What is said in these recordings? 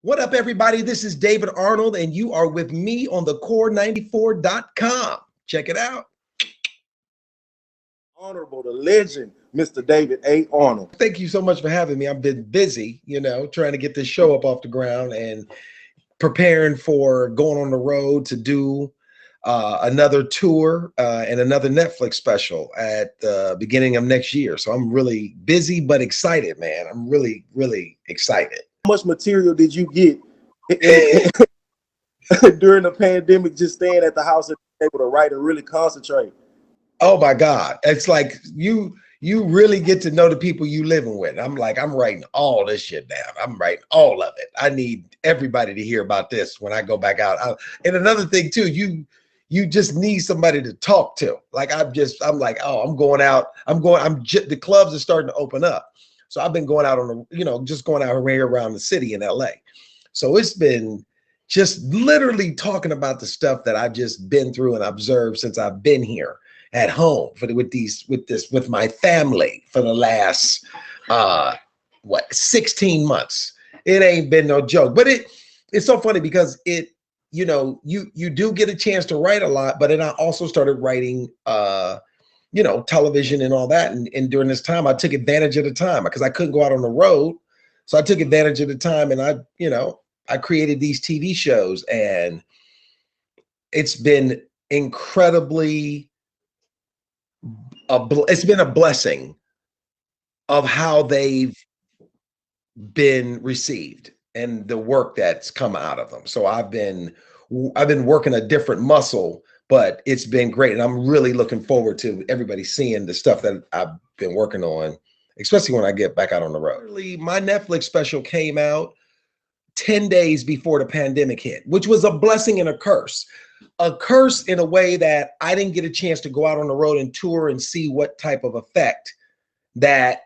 What up, everybody? This is David Arnold, and you are with me on the core94.com. Check it out. Honorable, the legend, Mr. David A. Arnold. Thank you so much for having me. I've been busy, trying to get this show up off the ground and preparing for going on the road to do another tour and another Netflix special at the beginning of next year. So I'm really busy but excited, man. I'm really, really excited. How much material did you get during the pandemic, just staying at the house and being able to write and really concentrate? Oh my God. It's like you really get to know the people you living with. I'm writing all this shit down. I'm writing all of it. I need everybody to hear about this when I go back out. And another thing too, you just need somebody to talk to. Like I'm like, oh, I'm going out. The clubs are starting to open up. So I've been going out on the, just going out around the city in LA. So it's been just literally talking about the stuff that I've just been through and observed since I've been here at home with my family for the last 16 months. It ain't been no joke, but it's so funny because you do get a chance to write a lot, but then I also started writing television and all that, and during this time I took advantage of the time because I couldn't go out on the road, so I took advantage of the time, and I created these TV shows, and it's been incredibly it's been a blessing of how they've been received and the work that's come out of them. So I've been working a different muscle, but it's been great. And I'm really looking forward to everybody seeing the stuff that I've been working on, especially when I get back out on the road. My Netflix special came out 10 days before the pandemic hit, which was a blessing and a curse. A curse in a way that I didn't get a chance to go out on the road and tour and see what type of effect that,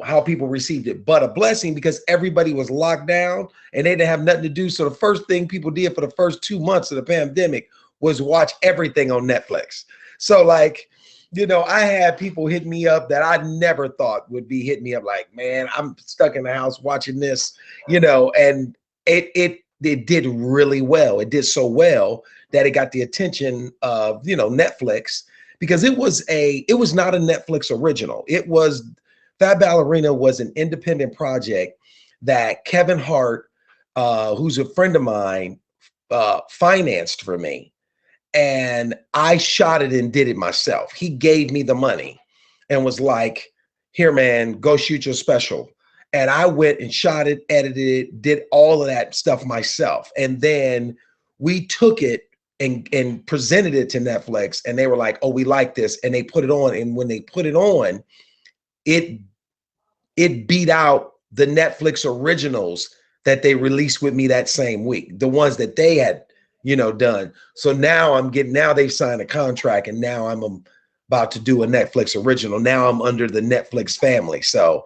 how people received it, but a blessing because everybody was locked down and they didn't have nothing to do. So the first thing people did for the first 2 months of the pandemic was watch everything on Netflix. So I had people hit me up that I never thought would be hitting me up like, man, I'm stuck in the house watching this, and it did really well. It did so well that it got the attention of, Netflix, because it was not a Netflix original. It was Fat Ballerina was an independent project that Kevin Hart, who's a friend of mine, financed for me. And I shot it and did it myself. He gave me the money and was like, here, man, go shoot your special. And I went and shot it, edited it, did all of that stuff myself. And then we took it and presented it to Netflix, and they were like, oh, we like this. And they put it on. And when they put it on, it beat out the Netflix originals that they released with me that same week, the ones that they had, done. So now they've signed a contract, and now I'm about to do a Netflix original. Now I'm under the Netflix family. So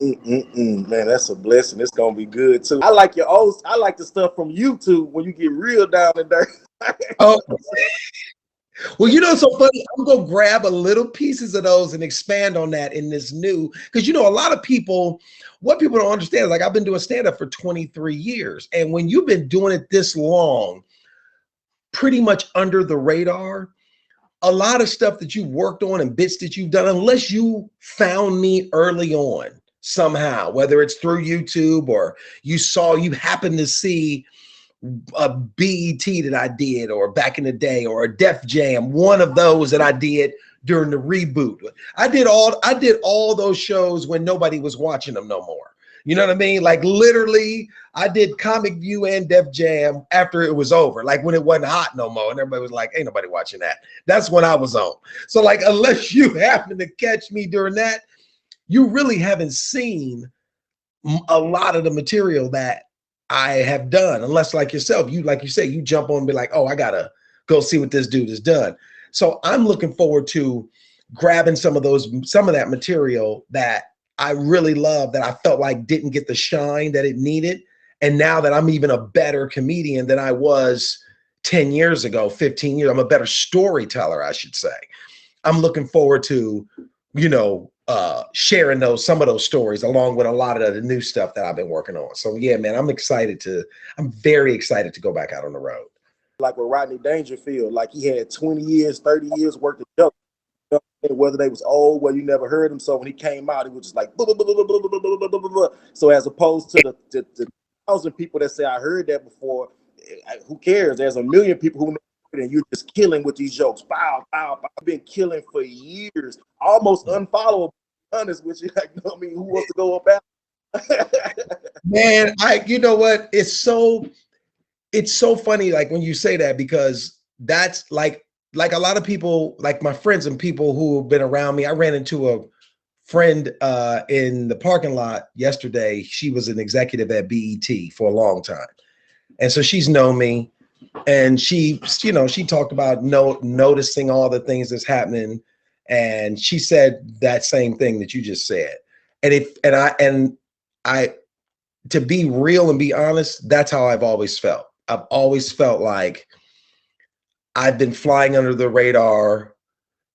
man, that's a blessing. It's gonna be good too. I like the stuff from YouTube when you get real down and dirty. Oh, well, it's so funny. I'm gonna grab a little pieces of those and expand on that in this new, because a lot of people, what people don't understand is, like, I've been doing stand-up for 23 years, and when you've been doing it this long, pretty much under the radar, a lot of stuff that you worked on and bits that you've done, unless you found me early on somehow, whether it's through YouTube or you happened to see a BET that I did, or back in the day, or a Def Jam, one of those that I did during the reboot. I did all those shows when nobody was watching them no more. You know what I mean? Like, literally, I did Comic View and Def Jam after it was over, like when it wasn't hot no more, and everybody was like, ain't nobody watching that. That's when I was on. So, like, unless you happen to catch me during that, you really haven't seen a lot of the material that I have done, unless, like yourself, like you say, you jump on and be like, oh, I gotta go see what this dude has done. So I'm looking forward to grabbing some of that material that I really love, that I felt like didn't get the shine that it needed. And now that I'm even a better comedian than I was 10 years ago, 15 years, I'm a better storyteller, I should say. I'm looking forward to, sharing some of those stories along with a lot of the new stuff that I've been working on. So yeah, man, I'm very excited to go back out on the road. Like with Rodney Dangerfield, like he had 20 years, 30 years worth of jokes. You know, whether they was old, whether you never heard them. So when he came out, he was just like, blah, blah, blah, blah, blah, blah, blah, blah, blah, blah. So as opposed to the 1,000 people that say I heard that before, who cares? There's a million people who know it, and you're just killing with these jokes. Pow, pow, pow. I've been killing for years, almost unfollowable. Honest with you, like, you know what I mean? Who wants to go about? Man, you know what? It's so funny, like when you say that, because that's like a lot of people, like my friends and people who have been around me. I ran into a friend in the parking lot yesterday. She was an executive at BET for a long time, and so she's known me, and she talked about noticing all the things that's happening, and she said that same thing that you just said. And I to be real and be honest, that's how I've always felt. I've always felt like I've been flying under the radar.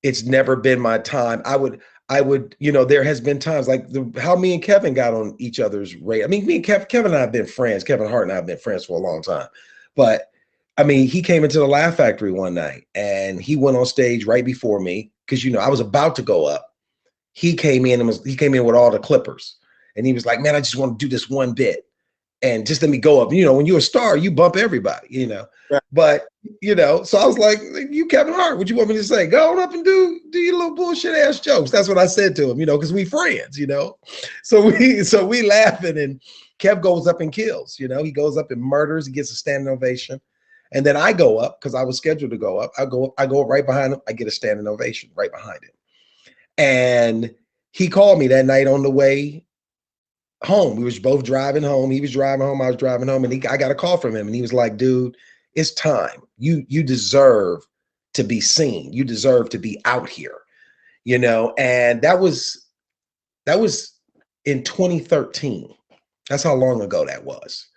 It's never been my time. I would, there has been times like how me and Kevin got on each other's radar. I mean, me and Kevin and I have been friends. Kevin Hart and I have been friends for a long time. But I mean, he came into the Laugh Factory one night and he went on stage right before me because, I was about to go up. He came in with all the clippers and he was like, man, I just want to do this one bit. And just let me go up. When you're a star, you bump everybody, Right. But, so I was like, you Kevin Hart, what you want me to say? Go on up and do your little bullshit ass jokes. That's what I said to him, because we friends, So we laughing and Kev goes up and kills, he goes up and murders, he gets a standing ovation. And then I go up because I was scheduled to go up. I go up right behind him. I get a standing ovation right behind him. And he called me that night on the way home. We was both driving home. He was driving home. I was driving home, and I got a call from him, and he was like, "Dude, it's time. You deserve to be seen. You deserve to be out here." And that was in 2013. That's how long ago that was.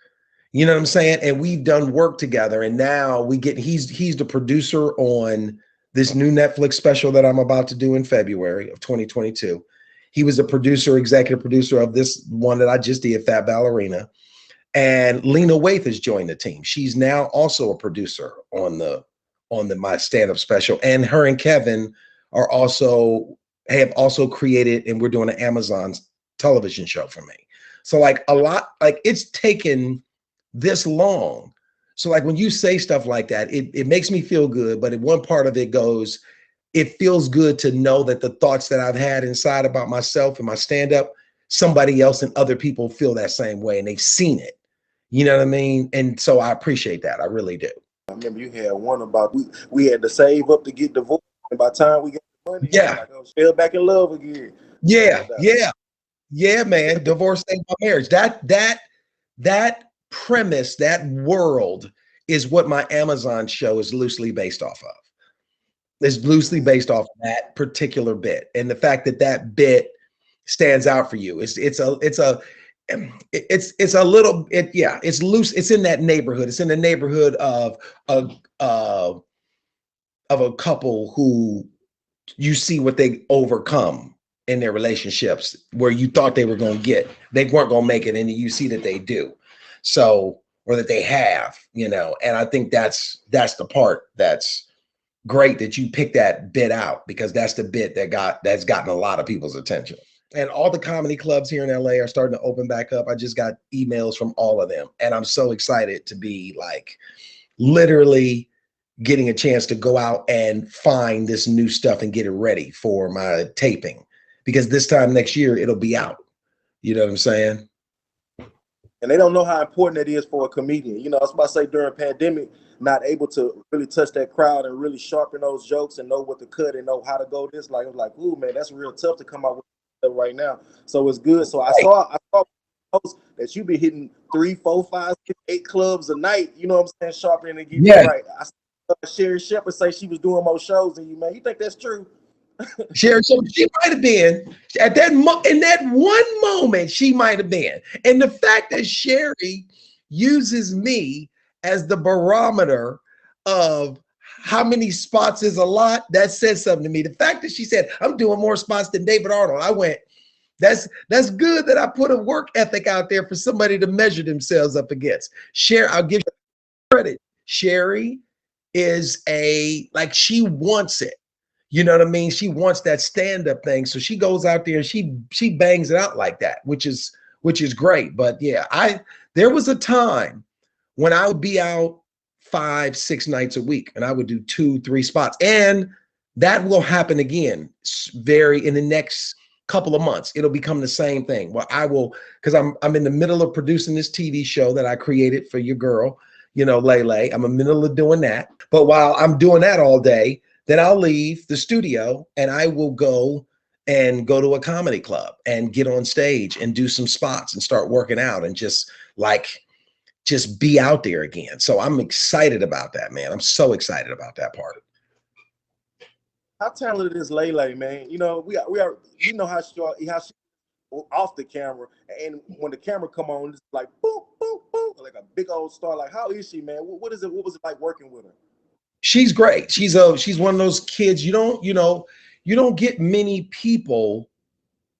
You know what I'm saying? And we've done work together, and now he's the producer on this new Netflix special that I'm about to do in February of 2022. He was the executive producer of this one that I just did, Fat Ballerina. And Lena Waithe has joined the team. She's now also a producer on my stand-up special. And her and Kevin have also created, and we're doing an Amazon television show for me. So it's taken this long. So like when you say stuff like that, it makes me feel good. But in one part of it goes, it feels good to know that the thoughts that I've had inside about myself and my stand-up, somebody else and other people feel that same way and they've seen it. You know what I mean? And so I appreciate that. I really do. I remember you had one about we had to save up to get divorced, and by the time we got the money, yeah, like, fell back in love again. Yeah, man. Divorce saved my marriage. That premise, that world is what my Amazon show is loosely based off of. It's loosely based off of that particular bit, and the fact that bit stands out for you. It's loose. It's in that neighborhood. It's in the neighborhood of a couple who you see what they overcome in their relationships, where you thought they weren't going to make it, and you see that they do. So, or that they have, and I think that's the part that's great that you pick that bit out, because that's the bit that's gotten a lot of people's attention. And all the comedy clubs here in LA are starting to open back up. I just got emails from all of them, and I'm so excited to be like literally getting a chance to go out and find this new stuff and get it ready for my taping, because this time next year it'll be out. You know what I'm saying? And they don't know how important it is for a comedian. I was about to say, during pandemic, not able to really touch that crowd and really sharpen those jokes and know what to cut and know how to go this. Like, it was like, ooh, man, that's real tough to come out with right now. So it's good. So I saw that you be hitting 3, 4, 5, 6, 8 clubs a night. You know what I'm saying? Sharpening and getting it right. I saw Sherry Shepherd say she was doing more shows than you, man. You think that's true? Sherry, so she might have been at that in that one moment. She might have been, and the fact that Sherry uses me as the barometer of how many spots is a lot? That says something to me. The fact that she said, I'm doing more spots than David Arnold, I went, that's good that I put a work ethic out there for somebody to measure themselves up against. Share, I'll give you credit. Sherry is like she wants it. You know what I mean? She wants that stand-up thing. So she goes out there and she bangs it out like that, which is great. But yeah, there was a time when I would be out 5, 6 nights a week and I would do 2, 3 spots. And that will happen again very in the next couple of months. It'll become the same thing. Well, I will, because I'm in the middle of producing this TV show that I created for your girl, Lele. I'm in the middle of doing that. But while I'm doing that all day, then I'll leave the studio and I will go to a comedy club and get on stage and do some spots and start working out and just be out there again. So I'm excited about that, man. I'm so excited about that part. How talented is Lele, man? We know how she off the camera, and when the camera come on, it's like boom, boom, boom, like a big old star. Like, how is she, man? What is it? What was it like working with her? She's great. She's one of those kids you don't get many people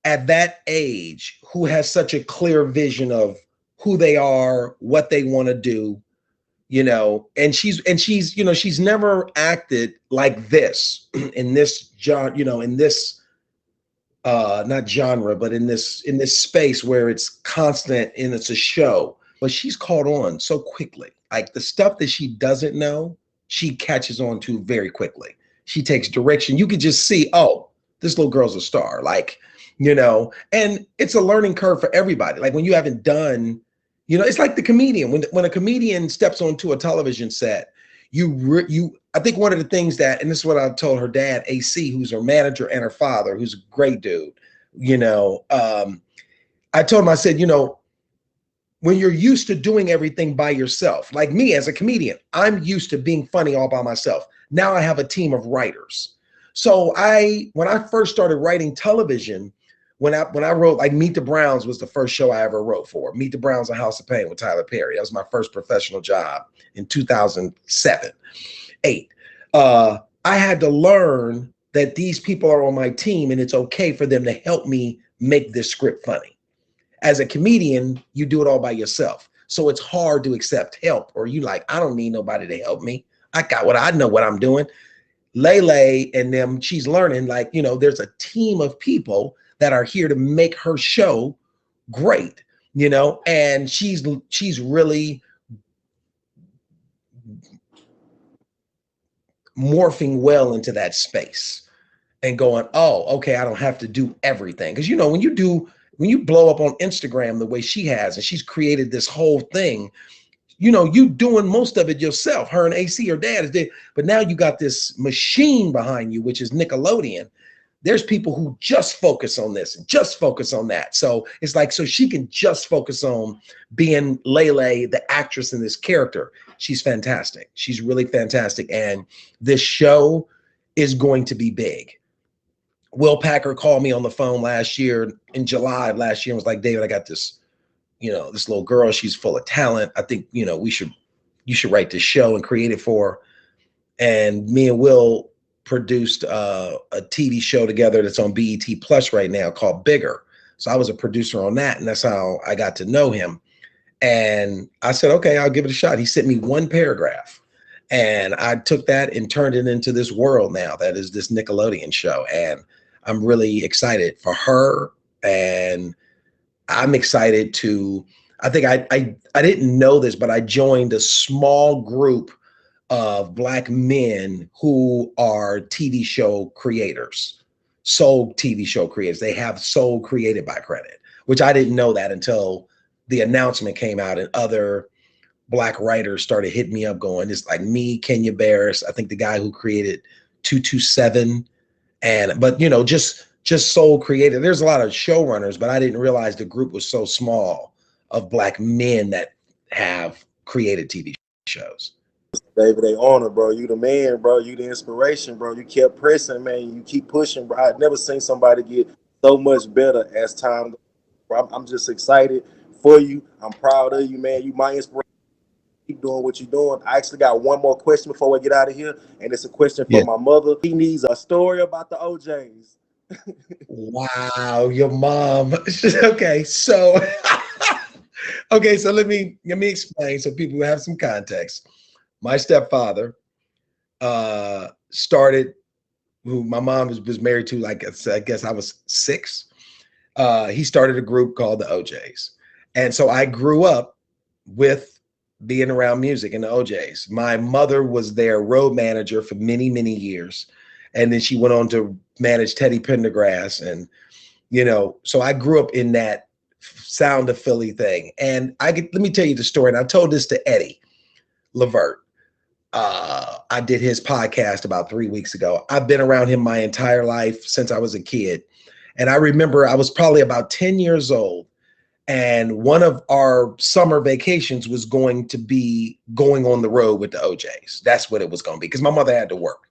at that age who has such a clear vision of who they are, what they want to do, and she's never acted like this in this genre, in this not genre, but in this space where it's constant and it's a show. But she's caught on so quickly. Like the stuff that she doesn't know, she catches on to very quickly. She takes direction. You could just see, oh, this little girl's a star. Like, and it's a learning curve for everybody. Like when you haven't done, it's like the comedian. When a comedian steps onto a television set, I think one of the things that, and this is what I told her dad, AC, who's her manager, and her father, who's a great dude, I told him, I said, when you're used to doing everything by yourself, like me as a comedian, I'm used to being funny all by myself. Now I have a team of writers. So when I first started writing television, when I wrote, like Meet the Browns was the first show I ever wrote for. Meet the Browns, A House of Pain with Tyler Perry. That was my first professional job in 2007, 8. I had to learn that these people are on my team and it's okay for them to help me make this script funny. As a comedian, you do it all by yourself. So it's hard to accept help, or you like, I don't need nobody to help me. I know what I'm doing. Lele and them, she's learning, like, there's a team of people that are here to make her show great, and she's really morphing well into that space and going, oh, okay, I don't have to do everything. Because, when you blow up on Instagram the way she has, and she's created this whole thing, you doing most of it yourself. Her and AC, her dad is there, but now you got this machine behind you, which is Nickelodeon. There's people who just focus on this and just focus on that. So it's like, so she can just focus on being Lele, the actress in this character. She's fantastic. She's really fantastic. And this show is going to be big. Will Packer called me on the phone last year, in July of last year, and was like, David, I got this, this little girl. She's full of talent. I think, you should write this show and create it for her. And me and Will produced a TV show together that's on BET Plus right now called Bigger. So I was a producer on that, and that's how I got to know him. And I said, okay, I'll give it a shot. He sent me one paragraph, and I took that and turned it into this world now that is this Nickelodeon show. And I'm really excited for her, and I'm excited I think I didn't know this, but I joined a small group of Black men who are TV show creators, soul TV show creators. They have Soul Created by Credit, which I didn't know that until the announcement came out, and other Black writers started hitting me up going, it's like me, Kenya Barris, I think the guy who created 227, but just Soul Created. There's a lot of showrunners, but I didn't realize the group was so small of Black men that have created TV shows. David, they honor, bro. You the man, bro. You the inspiration, bro. You kept pressing, man. You keep pushing, bro. I've never seen somebody get so much better as time goes. I'm just excited for you. I'm proud of you, man. You my inspiration. keep doing what you're doing. I actually got one more question before we get out of here, and it's a question Yeah. for my mother. He needs a story about the OJs. Wow, your mom. Okay, so okay, so let me explain so people have some context. My stepfather started, who my mom was married to, like I guess I was 6. He started a group called the OJs. And so I grew up with being around music and the OJs. My mother was their road manager for many, many years. And then she went on to manage Teddy Pendergrass. And, so I grew up in that sound of Philly thing. And let me tell you the story. And I told this to Eddie Levert. I did his podcast about 3 weeks ago. I've been around him my entire life since I was a kid. And I remember I was probably about 10 years old. And one of our summer vacations was going to be going on the road with the OJs. That's what it was going to be, because my mother had to work.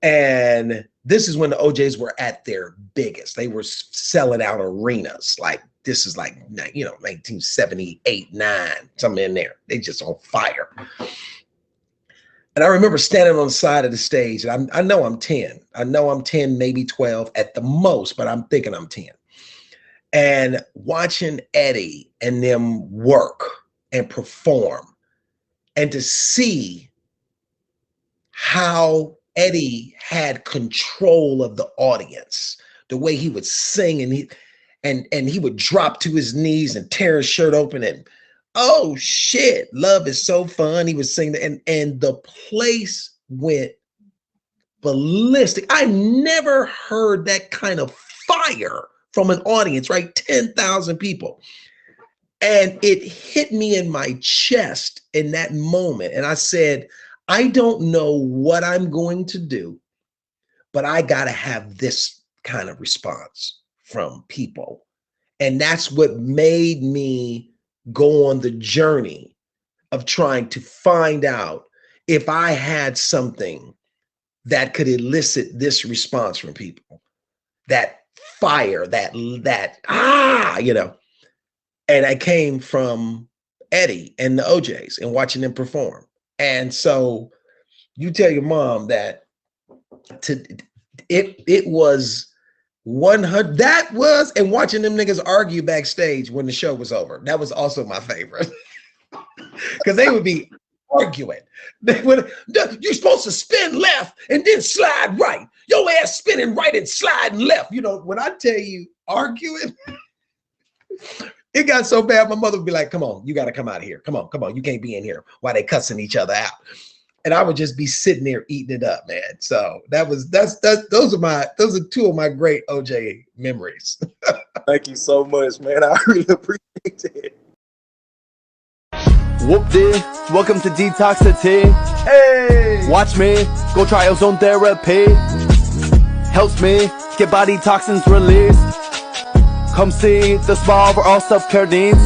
And this is when the OJs were at their biggest. They were selling out arenas. Like, this is like, 1978, 9, something in there. They just on fire. And I remember standing on the side of the stage, and I know I'm 10. I know I'm 10, maybe 12 at the most, but I'm thinking I'm 10. And watching Eddie and them work and perform, and to see how Eddie had control of the audience, the way he would sing, and he would drop to his knees and tear his shirt open and, oh shit, love is so fun. He was singing, and the place went ballistic. I never heard that kind of fire from an audience, right? 10,000 people. And it hit me in my chest in that moment. And I said, I don't know what I'm going to do, but I got to have this kind of response from people. And that's what made me go on the journey of trying to find out if I had something that could elicit this response from people, that fire, that and I came from Eddie and the OJs and watching them perform. And so you tell your mom that it was 100. That was, and watching them niggas argue backstage when the show was over. That was also my favorite. Because they would be arguing. They would, you're supposed to spin left and then slide right. Your ass spinning right and sliding left. When I tell you arguing, it got so bad, my mother would be like, come on, you got to come out of here. Come on. You can't be in here while they cussing each other out. And I would just be sitting there eating it up, man. So those are two of my great OJ memories. Thank you so much, man. I really appreciate it. Whoop-dee, welcome to Detoxity. Hey! Watch me go try ozone therapy. Helps me get body toxins released. Come see the spa for all self-care needs.